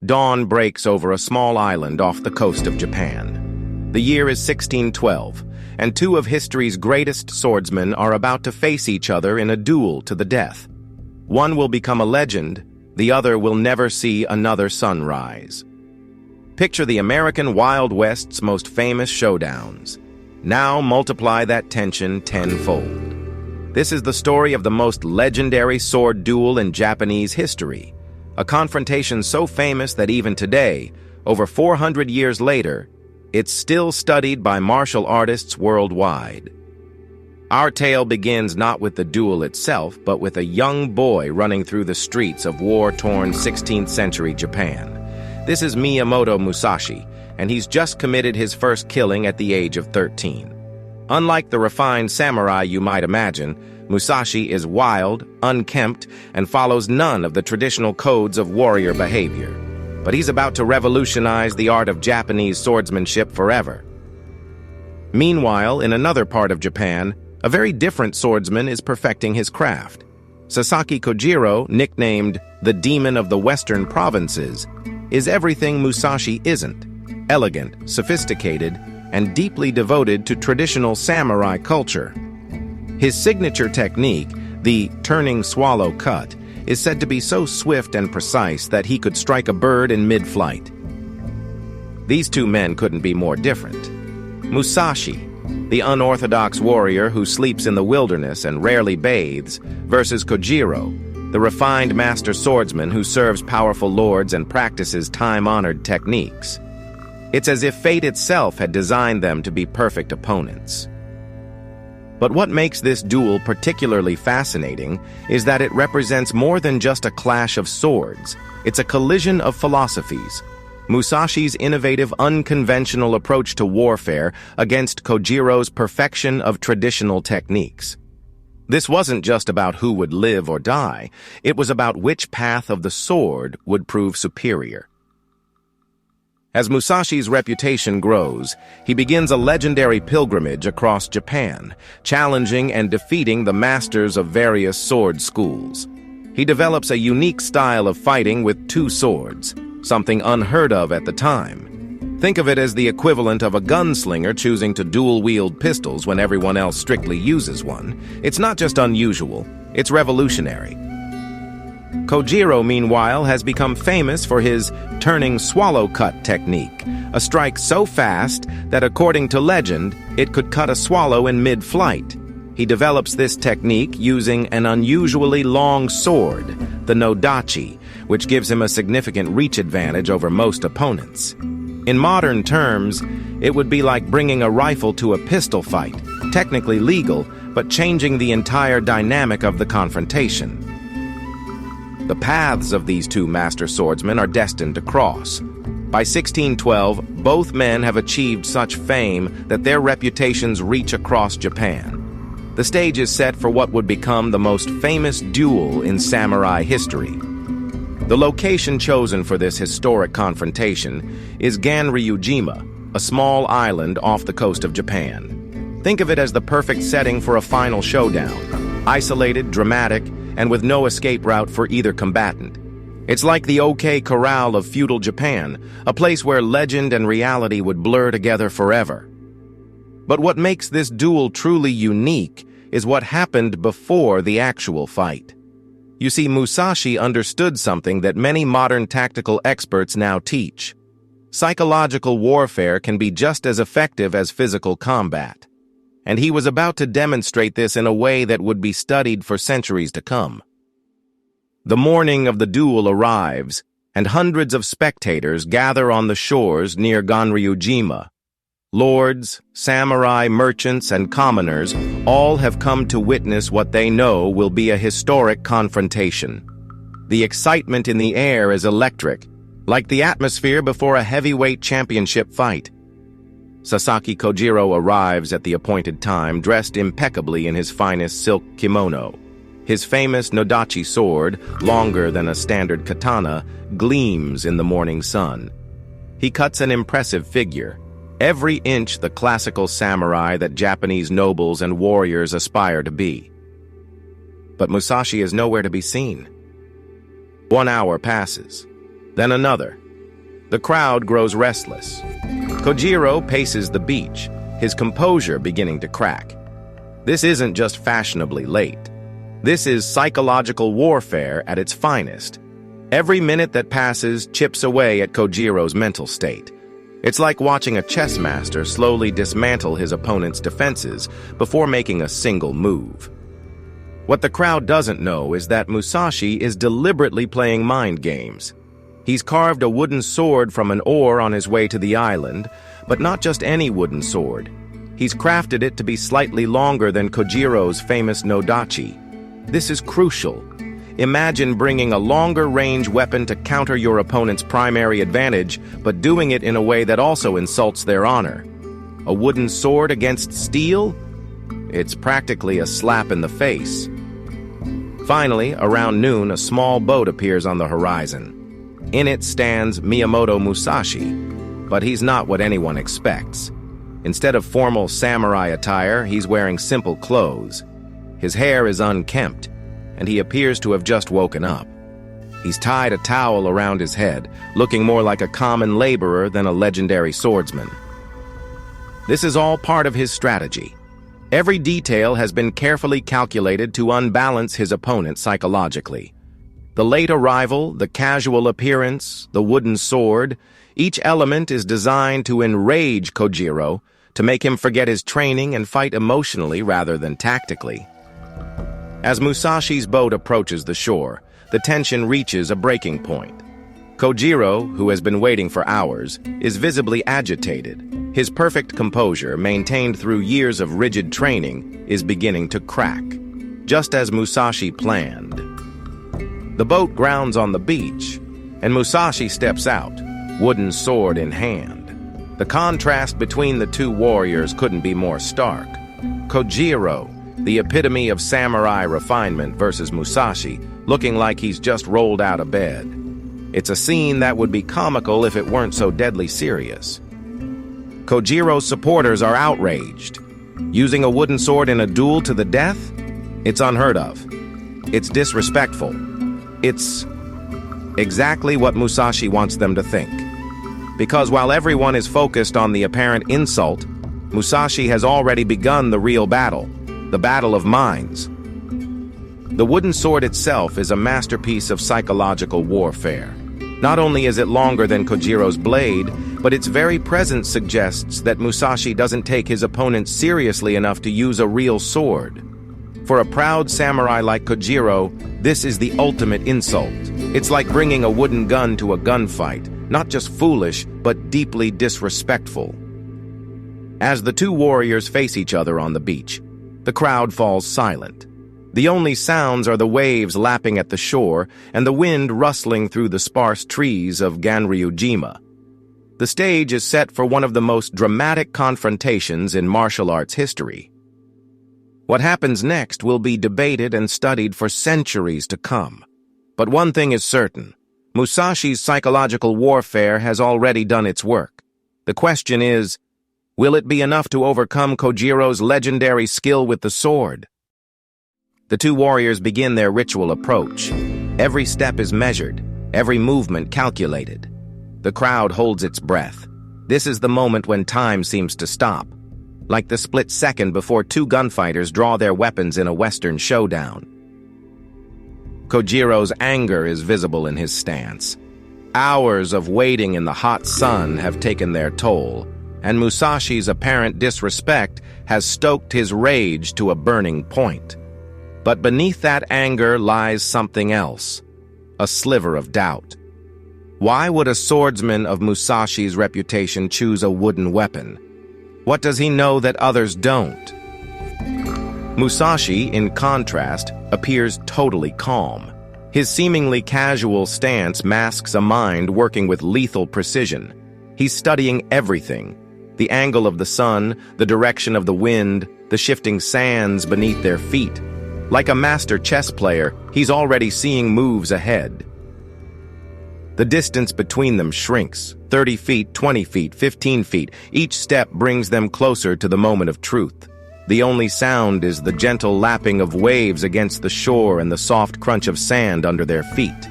Dawn breaks over a small island off the coast of Japan. The year is 1612, and two of history's greatest swordsmen are about to face each other in a duel to the death. One will become a legend, the other will never see another sunrise. Picture the American Wild West's most famous showdowns. Now multiply that tension tenfold. This is the story of the most legendary sword duel in Japanese history, a confrontation so famous that even today, over 400 years later, it's still studied by martial artists worldwide. Our tale begins not with the duel itself, but with a young boy running through the streets of war-torn 16th century Japan. This is Miyamoto Musashi, and he's just committed his first killing at the age of 13. Unlike the refined samurai you might imagine, Musashi is wild, unkempt, and follows none of the traditional codes of warrior behavior. But he's about to revolutionize the art of Japanese swordsmanship forever. Meanwhile, in another part of Japan, a very different swordsman is perfecting his craft. Sasaki Kojiro, nicknamed the Demon of the Western Provinces, is everything Musashi isn't: elegant, sophisticated, and deeply devoted to traditional samurai culture. His signature technique, the turning swallow cut, is said to be so swift and precise that he could strike a bird in mid-flight. These two men couldn't be more different. Musashi, the unorthodox warrior who sleeps in the wilderness and rarely bathes, versus Kojiro, the refined master swordsman who serves powerful lords and practices time-honored techniques. It's as if fate itself had designed them to be perfect opponents. But what makes this duel particularly fascinating is that it represents more than just a clash of swords. It's a collision of philosophies. Musashi's innovative, unconventional approach to warfare against Kojiro's perfection of traditional techniques. This wasn't just about who would live or die, it was about which path of the sword would prove superior. As Musashi's reputation grows, he begins a legendary pilgrimage across Japan, challenging and defeating the masters of various sword schools. He develops a unique style of fighting with two swords, something unheard of at the time. Think of it as the equivalent of a gunslinger choosing to dual-wield pistols when everyone else strictly uses one. It's not just unusual, it's revolutionary. Kojiro, meanwhile, has become famous for his turning swallow cut technique, a strike so fast that, according to legend, it could cut a swallow in mid-flight. He develops this technique using an unusually long sword, the nodachi, which gives him a significant reach advantage over most opponents. In modern terms, it would be like bringing a rifle to a pistol fight, technically legal, but changing the entire dynamic of the confrontation. The paths of these two master swordsmen are destined to cross. By 1612, both men have achieved such fame that their reputations reach across Japan. The stage is set for what would become the most famous duel in samurai history. The location chosen for this historic confrontation is Ganryujima, a small island off the coast of Japan. Think of it as the perfect setting for a final showdown, isolated, dramatic, and with no escape route for either combatant. It's like the OK Corral of feudal Japan, a place where legend and reality would blur together forever. But what makes this duel truly unique is what happened before the actual fight. You see, Musashi understood something that many modern tactical experts now teach. Psychological warfare can be just as effective as physical combat. And he was about to demonstrate this in a way that would be studied for centuries to come. The morning of the duel arrives, and hundreds of spectators gather on the shores near Ganryujima. Lords, samurai, merchants, and commoners all have come to witness what they know will be a historic confrontation. The excitement in the air is electric, like the atmosphere before a heavyweight championship fight. Sasaki Kojiro arrives at the appointed time, dressed impeccably in his finest silk kimono. His famous nodachi sword, longer than a standard katana, gleams in the morning sun. He cuts an impressive figure, every inch the classical samurai that Japanese nobles and warriors aspire to be. But Musashi is nowhere to be seen. 1 hour passes, then another, The crowd grows restless. Kojiro paces the beach, his composure beginning to crack. This isn't just fashionably late. This is psychological warfare at its finest. Every minute that passes chips away at Kojiro's mental state. It's like watching a chess master slowly dismantle his opponent's defenses before making a single move. What the crowd doesn't know is that Musashi is deliberately playing mind games. He's carved a wooden sword from an ore on his way to the island, but not just any wooden sword. He's crafted it to be slightly longer than Kojiro's famous Nodachi. This is crucial. Imagine bringing a longer-range weapon to counter your opponent's primary advantage, but doing it in a way that also insults their honor. A wooden sword against steel? It's practically a slap in the face. Finally, around noon, a small boat appears on the horizon. In it stands Miyamoto Musashi, but he's not what anyone expects. Instead of formal samurai attire, he's wearing simple clothes. His hair is unkempt, and he appears to have just woken up. He's tied a towel around his head, looking more like a common laborer than a legendary swordsman. This is all part of his strategy. Every detail has been carefully calculated to unbalance his opponent psychologically. The late arrival, the casual appearance, the wooden sword, each element is designed to enrage Kojiro, to make him forget his training and fight emotionally rather than tactically. As Musashi's boat approaches the shore, the tension reaches a breaking point. Kojiro, who has been waiting for hours, is visibly agitated. His perfect composure, maintained through years of rigid training, is beginning to crack, just as Musashi planned. The boat grounds on the beach, and Musashi steps out, wooden sword in hand. The contrast between the two warriors couldn't be more stark. Kojiro, the epitome of samurai refinement, versus Musashi, looking like he's just rolled out of bed. It's a scene that would be comical if it weren't so deadly serious. Kojiro's supporters are outraged. Using a wooden sword in a duel to the death? It's unheard of. It's disrespectful. It's exactly what Musashi wants them to think. Because while everyone is focused on the apparent insult, Musashi has already begun the real battle, the battle of minds. The wooden sword itself is a masterpiece of psychological warfare. Not only is it longer than Kojiro's blade, but its very presence suggests that Musashi doesn't take his opponent seriously enough to use a real sword. For a proud samurai like Kojiro, this is the ultimate insult. It's like bringing a wooden gun to a gunfight, not just foolish, but deeply disrespectful. As the two warriors face each other on the beach, the crowd falls silent. The only sounds are the waves lapping at the shore and the wind rustling through the sparse trees of Ganryujima. The stage is set for one of the most dramatic confrontations in martial arts history. What happens next will be debated and studied for centuries to come. But one thing is certain. Musashi's psychological warfare has already done its work. The question is, will it be enough to overcome Kojiro's legendary skill with the sword? The two warriors begin their ritual approach. Every step is measured, every movement calculated. The crowd holds its breath. This is the moment when time seems to stop, like the split second before two gunfighters draw their weapons in a Western showdown. Kojiro's anger is visible in his stance. Hours of waiting in the hot sun have taken their toll, and Musashi's apparent disrespect has stoked his rage to a burning point. But beneath that anger lies something else, a sliver of doubt. Why would a swordsman of Musashi's reputation choose a wooden weapon? What does he know that others don't? Musashi, in contrast, appears totally calm. His seemingly casual stance masks a mind working with lethal precision. He's studying everything: the angle of the sun, the direction of the wind, the shifting sands beneath their feet. Like a master chess player, he's already seeing moves ahead. The distance between them shrinks, 30 feet, 20 feet, 15 feet. Each step brings them closer to the moment of truth. The only sound is the gentle lapping of waves against the shore and the soft crunch of sand under their feet.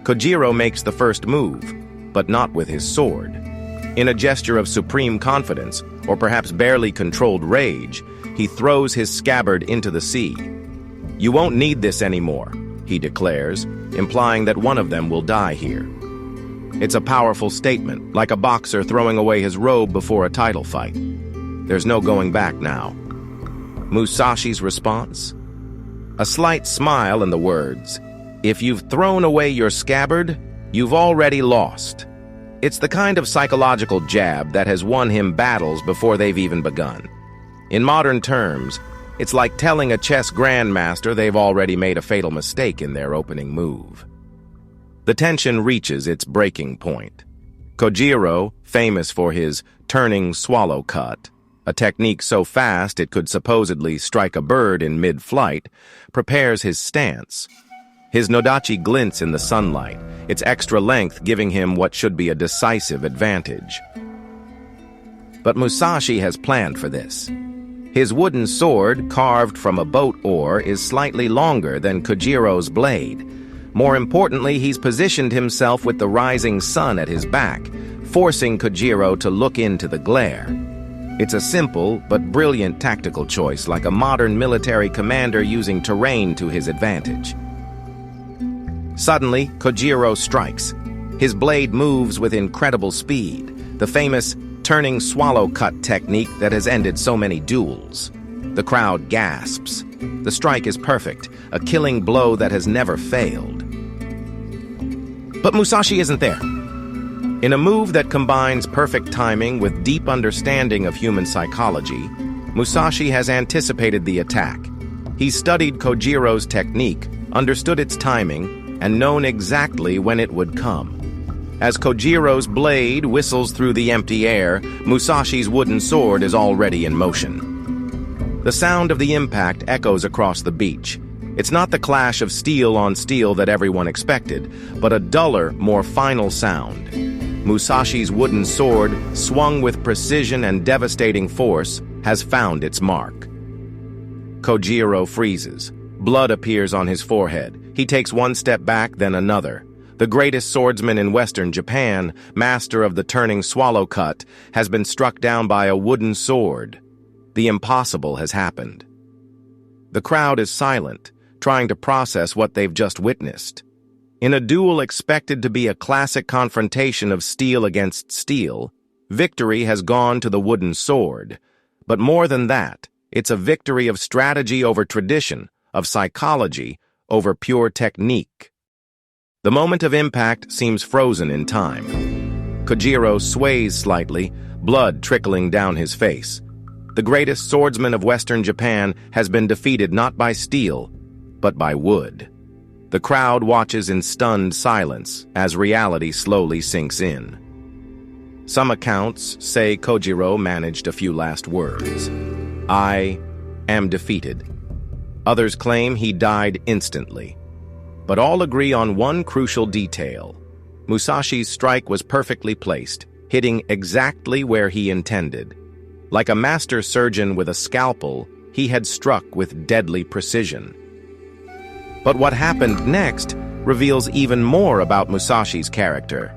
Kojiro makes the first move, but not with his sword. In a gesture of supreme confidence, or perhaps barely controlled rage, he throws his scabbard into the sea. "You won't need this anymore," he declares, implying that one of them will die here. It's a powerful statement, like a boxer throwing away his robe before a title fight. There's no going back now. Musashi's response? A slight smile and the words, "If you've thrown away your scabbard, you've already lost." It's the kind of psychological jab that has won him battles before they've even begun. In modern terms, it's like telling a chess grandmaster they've already made a fatal mistake in their opening move. The tension reaches its breaking point. Kojiro, famous for his turning swallow cut, a technique so fast it could supposedly strike a bird in mid-flight, prepares his stance. His nodachi glints in the sunlight, its extra length giving him what should be a decisive advantage. But Musashi has planned for this. His wooden sword, carved from a boat oar, is slightly longer than Kojiro's blade. More importantly, he's positioned himself with the rising sun at his back, forcing Kojiro to look into the glare. It's a simple but brilliant tactical choice, like a modern military commander using terrain to his advantage. Suddenly, Kojiro strikes. His blade moves with incredible speed, the famous turning swallow cut technique that has ended so many duels. The crowd gasps. The strike is perfect, a killing blow that has never failed. But Musashi isn't there. In a move that combines perfect timing with deep understanding of human psychology, Musashi has anticipated the attack. He's studied Kojiro's technique, understood its timing, and known exactly when it would come. As Kojiro's blade whistles through the empty air, Musashi's wooden sword is already in motion. The sound of the impact echoes across the beach. It's not the clash of steel on steel that everyone expected, but a duller, more final sound. Musashi's wooden sword, swung with precision and devastating force, has found its mark. Kojiro freezes. Blood appears on his forehead. He takes one step back, then another. The greatest swordsman in Western Japan, master of the turning swallow cut, has been struck down by a wooden sword. The impossible has happened. The crowd is silent, trying to process what they've just witnessed. In a duel expected to be a classic confrontation of steel against steel, victory has gone to the wooden sword. But more than that, it's a victory of strategy over tradition, of psychology over pure technique. The moment of impact seems frozen in time. Kojiro sways slightly, blood trickling down his face. The greatest swordsman of Western Japan has been defeated not by steel, but by wood. The crowd watches in stunned silence as reality slowly sinks in. Some accounts say Kojiro managed a few last words. "I am defeated." Others claim he died instantly. But all agree on one crucial detail. Musashi's strike was perfectly placed, hitting exactly where he intended. Like a master surgeon with a scalpel, he had struck with deadly precision. But what happened next reveals even more about Musashi's character.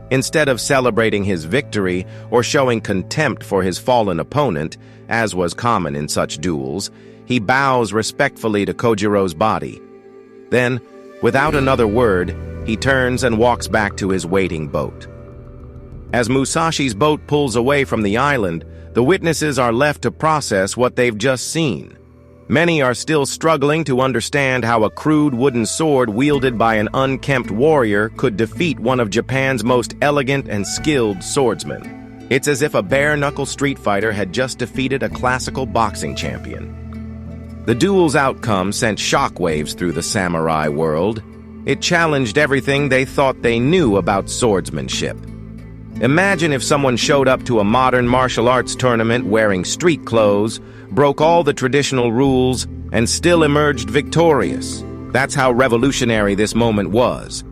Instead of celebrating his victory or showing contempt for his fallen opponent, as was common in such duels, he bows respectfully to Kojiro's body. Then, without another word, he turns and walks back to his waiting boat. As Musashi's boat pulls away from the island, the witnesses are left to process what they've just seen. Many are still struggling to understand how a crude wooden sword wielded by an unkempt warrior could defeat one of Japan's most elegant and skilled swordsmen. It's as if a bare-knuckle street fighter had just defeated a classical boxing champion. The duel's outcome sent shockwaves through the samurai world. It challenged everything they thought they knew about swordsmanship. Imagine if someone showed up to a modern martial arts tournament wearing street clothes, broke all the traditional rules, and still emerged victorious. That's how revolutionary this moment was.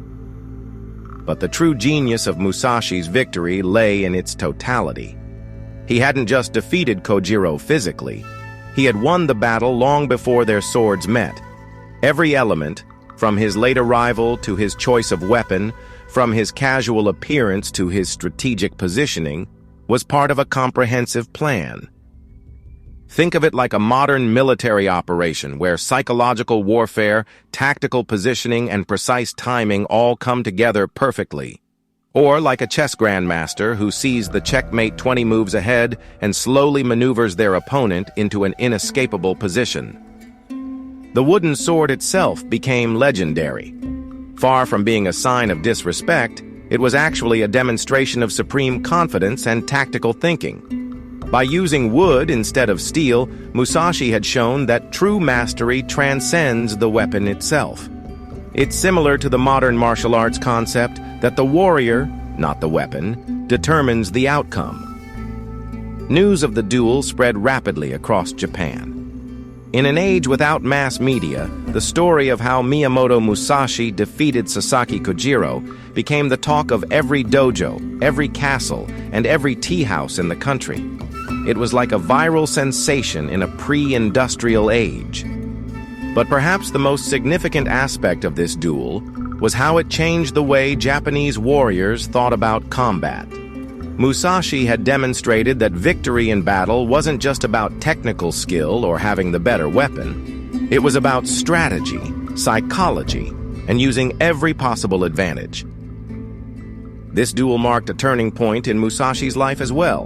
But the true genius of Musashi's victory lay in its totality. He hadn't just defeated Kojiro physically. He had won the battle long before their swords met. Every element, from his late arrival to his choice of weapon, from his casual appearance to his strategic positioning, was part of a comprehensive plan. Think of it like a modern military operation where psychological warfare, tactical positioning, and precise timing all come together perfectly. Or like a chess grandmaster who sees the checkmate 20 moves ahead and slowly maneuvers their opponent into an inescapable position. The wooden sword itself became legendary. Far from being a sign of disrespect, it was actually a demonstration of supreme confidence and tactical thinking. By using wood instead of steel, Musashi had shown that true mastery transcends the weapon itself. It's similar to the modern martial arts concept that the warrior, not the weapon, determines the outcome. News of the duel spread rapidly across Japan. In an age without mass media, the story of how Miyamoto Musashi defeated Sasaki Kojiro became the talk of every dojo, every castle, and every tea house in the country. It was like a viral sensation in a pre-industrial age. But perhaps the most significant aspect of this duel was how it changed the way Japanese warriors thought about combat. Musashi had demonstrated that victory in battle wasn't just about technical skill or having the better weapon. It was about strategy, psychology, and using every possible advantage. This duel marked a turning point in Musashi's life as well.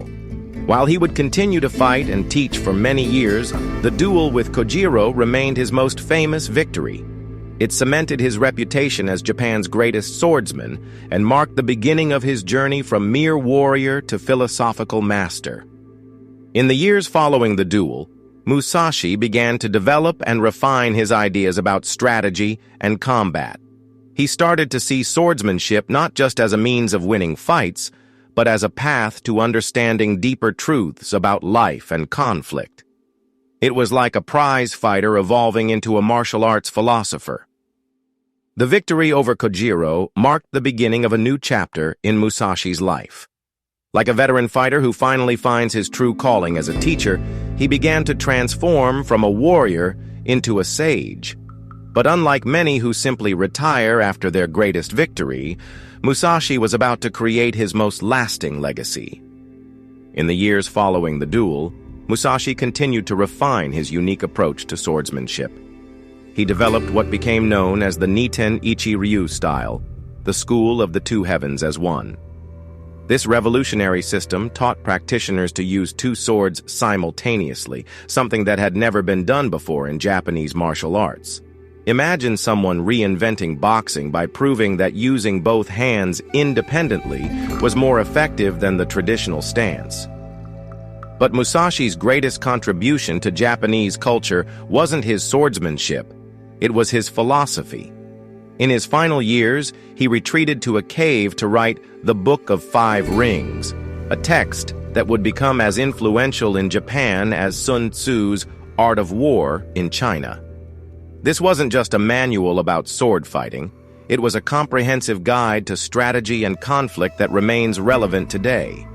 While he would continue to fight and teach for many years, the duel with Kojiro remained his most famous victory. It cemented his reputation as Japan's greatest swordsman and marked the beginning of his journey from mere warrior to philosophical master. In the years following the duel, Musashi began to develop and refine his ideas about strategy and combat. He started to see swordsmanship not just as a means of winning fights, but as a path to understanding deeper truths about life and conflict. It was like a prize fighter evolving into a martial arts philosopher. The victory over Kojiro marked the beginning of a new chapter in Musashi's life. Like a veteran fighter who finally finds his true calling as a teacher, he began to transform from a warrior into a sage. But unlike many who simply retire after their greatest victory, Musashi was about to create his most lasting legacy. In the years following the duel, Musashi continued to refine his unique approach to swordsmanship. He developed what became known as the Niten Ichi Ryu style, the school of the two heavens as one. This revolutionary system taught practitioners to use two swords simultaneously, something that had never been done before in Japanese martial arts. Imagine someone reinventing boxing by proving that using both hands independently was more effective than the traditional stance. But Musashi's greatest contribution to Japanese culture wasn't his swordsmanship, it was his philosophy. In his final years, he retreated to a cave to write the Book of Five Rings, a text that would become as influential in Japan as Sun Tzu's Art of War in China. This wasn't just a manual about sword fighting, it was a comprehensive guide to strategy and conflict that remains relevant today.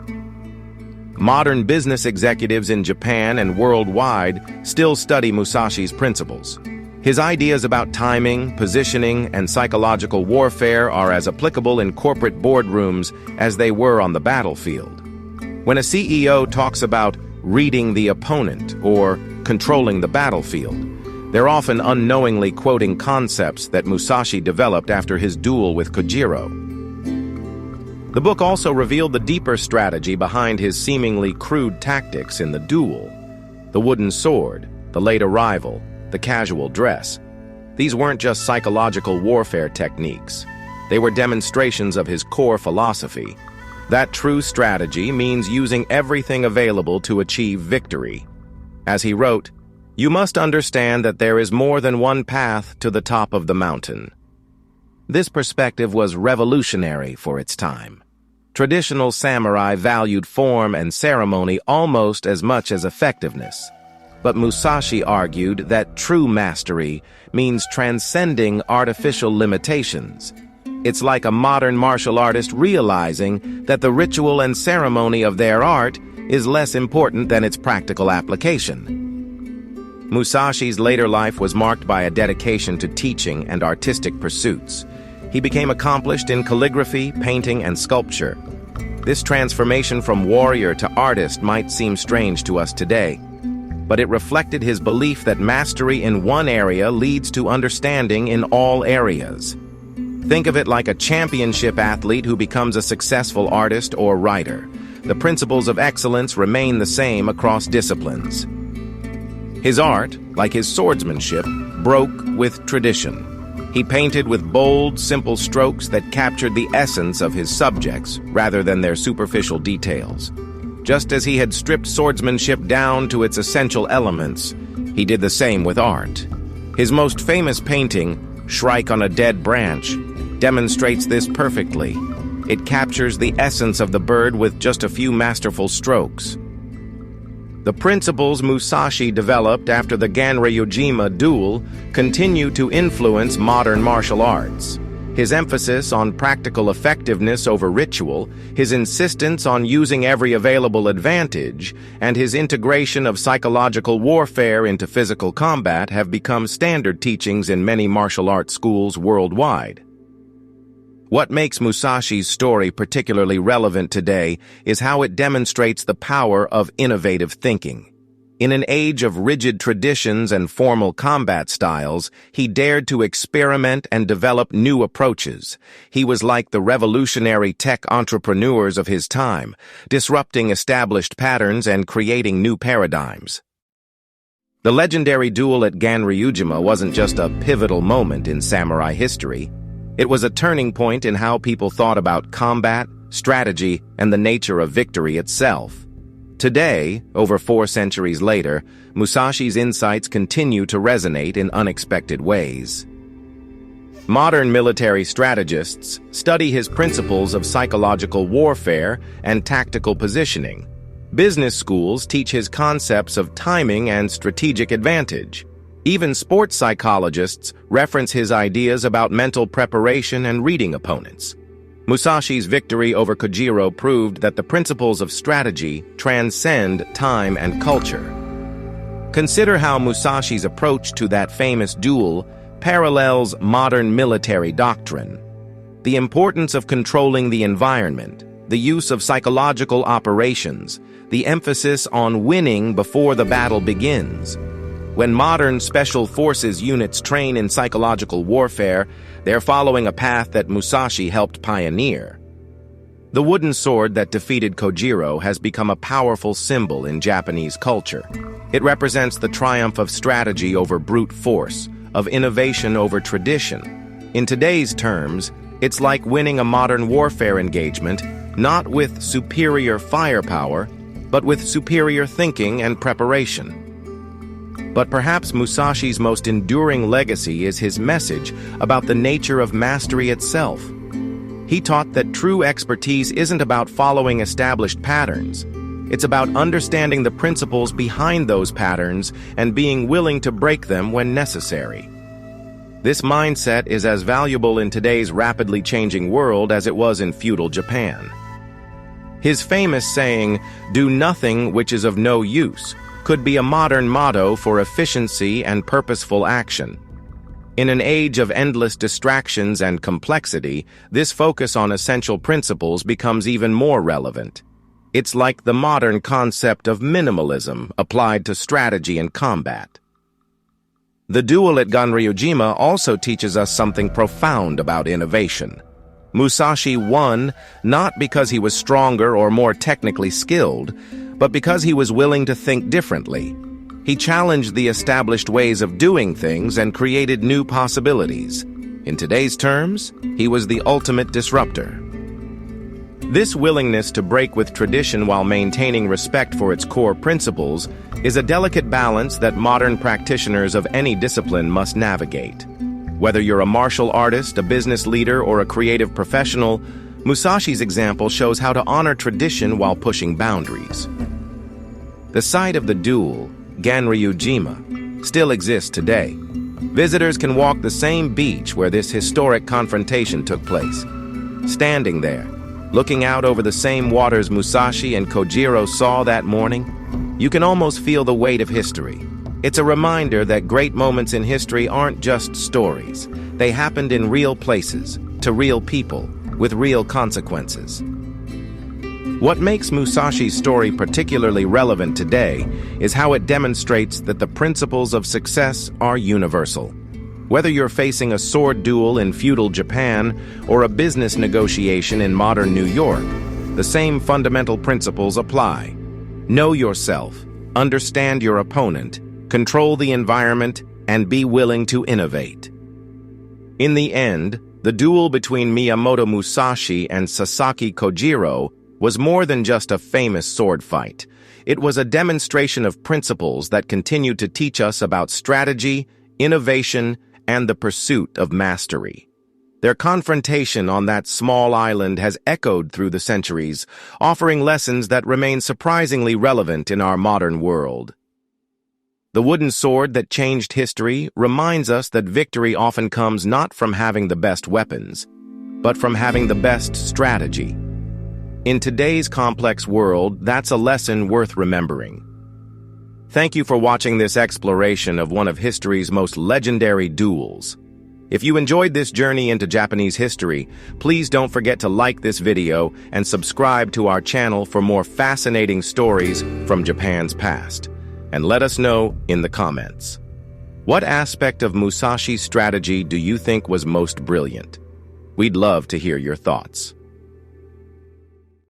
Modern business executives in Japan and worldwide still study Musashi's principles. His ideas about timing, positioning, and psychological warfare are as applicable in corporate boardrooms as they were on the battlefield. When a CEO talks about reading the opponent or controlling the battlefield, they're often unknowingly quoting concepts that Musashi developed after his duel with Kojiro. The book also revealed the deeper strategy behind his seemingly crude tactics in the duel. The wooden sword, the late arrival, the casual dress. These weren't just psychological warfare techniques. They were demonstrations of his core philosophy. That true strategy means using everything available to achieve victory. As he wrote, "You must understand that there is more than one path to the top of the mountain." This perspective was revolutionary for its time. Traditional samurai valued form and ceremony almost as much as effectiveness. But Musashi argued that true mastery means transcending artificial limitations. It's like a modern martial artist realizing that the ritual and ceremony of their art is less important than its practical application. Musashi's later life was marked by a dedication to teaching and artistic pursuits. he became accomplished in calligraphy, painting, and sculpture. This transformation from warrior to artist might seem strange to us today, but it reflected his belief that mastery in one area leads to understanding in all areas. Think of it like a championship athlete who becomes a successful artist or writer. The principles of excellence remain the same across disciplines. His art, like his swordsmanship, broke with tradition. He painted with bold, simple strokes that captured the essence of his subjects rather than their superficial details. Just as he had stripped swordsmanship down to its essential elements, he did the same with art. His most famous painting, Shrike on a Dead Branch, demonstrates this perfectly. It captures the essence of the bird with just a few masterful strokes. The principles Musashi developed after the Ganryujima duel continue to influence modern martial arts. His emphasis on practical effectiveness over ritual, his insistence on using every available advantage, and his integration of psychological warfare into physical combat have become standard teachings in many martial arts schools worldwide. What makes Musashi's story particularly relevant today is how it demonstrates the power of innovative thinking. In an age of rigid traditions and formal combat styles, he dared to experiment and develop new approaches. He was like the revolutionary tech entrepreneurs of his time, disrupting established patterns and creating new paradigms. The legendary duel at Ganryujima wasn't just a pivotal moment in samurai history. It was a turning point in how people thought about combat, strategy, and the nature of victory itself. Today, over 4 centuries later, Musashi's insights continue to resonate in unexpected ways. Modern military strategists study his principles of psychological warfare and tactical positioning. Business schools teach his concepts of timing and strategic advantage. Even sports psychologists reference his ideas about mental preparation and reading opponents. Musashi's victory over Kojiro proved that the principles of strategy transcend time and culture. Consider how Musashi's approach to that famous duel parallels modern military doctrine. The importance of controlling the environment, the use of psychological operations, the emphasis on winning before the battle begins. When modern special forces units train in psychological warfare, they're following a path that Musashi helped pioneer. The wooden sword that defeated Kojiro has become a powerful symbol in Japanese culture. It represents the triumph of strategy over brute force, of innovation over tradition. In today's terms, it's like winning a modern warfare engagement, not with superior firepower, but with superior thinking and preparation. But perhaps Musashi's most enduring legacy is his message about the nature of mastery itself. He taught that true expertise isn't about following established patterns. It's about understanding the principles behind those patterns and being willing to break them when necessary. This mindset is as valuable in today's rapidly changing world as it was in feudal Japan. His famous saying, "Do nothing which is of no use," could be a modern motto for efficiency and purposeful action. In an age of endless distractions and complexity, this focus on essential principles becomes even more relevant. It's like the modern concept of minimalism applied to strategy and combat. The duel at Ganryujima also teaches us something profound about innovation. Musashi won not because he was stronger or more technically skilled, but because he was willing to think differently. He challenged the established ways of doing things and created new possibilities. In today's terms, he was the ultimate disruptor. This willingness to break with tradition while maintaining respect for its core principles is a delicate balance that modern practitioners of any discipline must navigate. Whether you're a martial artist, a business leader, or a creative professional, Musashi's example shows how to honor tradition while pushing boundaries. The site of the duel, Ganryujima, still exists today. Visitors can walk the same beach where this historic confrontation took place. Standing there, looking out over the same waters Musashi and Kojiro saw that morning, you can almost feel the weight of history. It's a reminder that great moments in history aren't just stories. They happened in real places, to real people, with real consequences. What makes Musashi's story particularly relevant today is how it demonstrates that the principles of success are universal. Whether you're facing a sword duel in feudal Japan or a business negotiation in modern New York, the same fundamental principles apply. Know yourself, understand your opponent, control the environment, and be willing to innovate. In the end, the duel between Miyamoto Musashi and Sasaki Kojiro was more than just a famous sword fight. It was a demonstration of principles that continue to teach us about strategy, innovation, and the pursuit of mastery. Their confrontation on that small island has echoed through the centuries, offering lessons that remain surprisingly relevant in our modern world. The wooden sword that changed history reminds us that victory often comes not from having the best weapons, but from having the best strategy. In today's complex world, that's a lesson worth remembering. Thank you for watching this exploration of one of history's most legendary duels. If you enjoyed this journey into Japanese history, please don't forget to like this video and subscribe to our channel for more fascinating stories from Japan's past. And let us know in the comments. What aspect of Musashi's strategy do you think was most brilliant? We'd love to hear your thoughts.